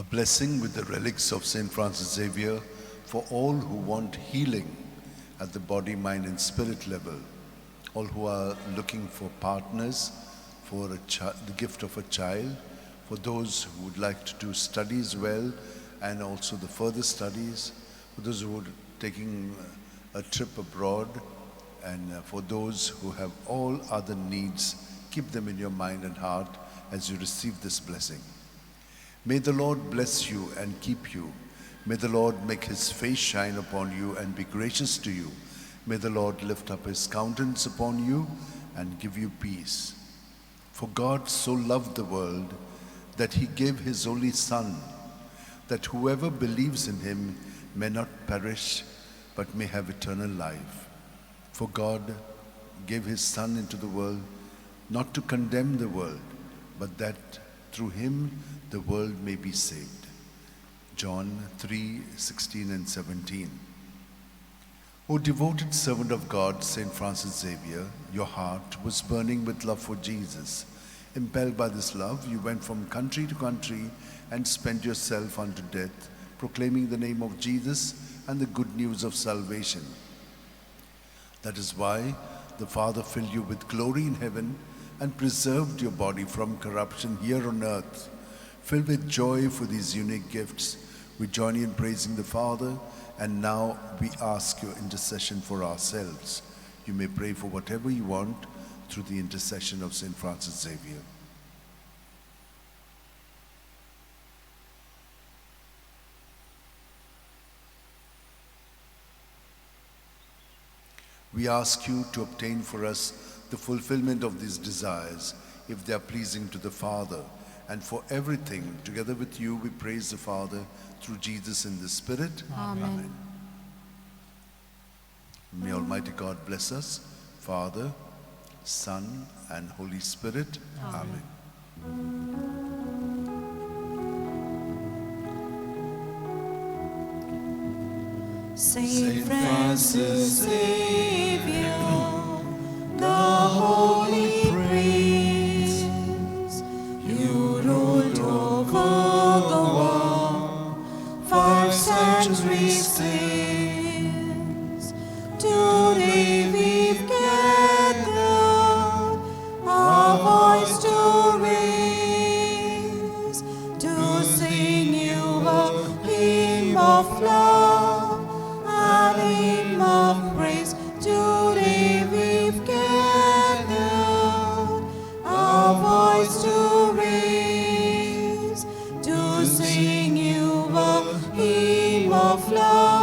A blessing with the relics of St. Francis Xavier for all who want healing at the body, mind and spirit level. All who are looking for partners, for the gift of a child, for those who would like to do studies well and also the further studies, for those who are taking a trip abroad, and for those who have all other needs. Keep them in your mind and heart as you receive this blessing. May the Lord bless you and keep you. May the Lord make his face shine upon you and be gracious to you. May the Lord lift up his countenance upon you and give you peace. For God so loved the world that he gave his only Son, that whoever believes in him may not perish but may have eternal life. For God gave his Son into the world not to condemn the world, but that through him the world may be saved. John 3:16 and 17. O devoted servant of God, St. Francis Xavier, your heart was burning with love for Jesus. Impelled by this love, you went from country to country and spent yourself unto death, proclaiming the name of Jesus and the good news of salvation. That is why the Father filled you with glory in heaven and preserved your body from corruption here on earth. Filled with joy for these unique gifts, we join you in praising the Father, and now we ask your intercession for ourselves. You may pray for whatever you want through the intercession of St. Francis Xavier. We ask you to obtain for us the fulfillment of these desires, if they are pleasing to the Father. And for everything, together with you, we praise the Father through Jesus in the Spirit. Amen. May Almighty God bless us, Father, Son, and Holy Spirit. Amen. Saint Francis Xavier, the holy priest, you ruled over the world 5 centuries since. Today we've gathered our voice to raise, to sing you a hymn of love, a hymn of praise. Today we've gathered our voice to raise, to sing you a hymn of love.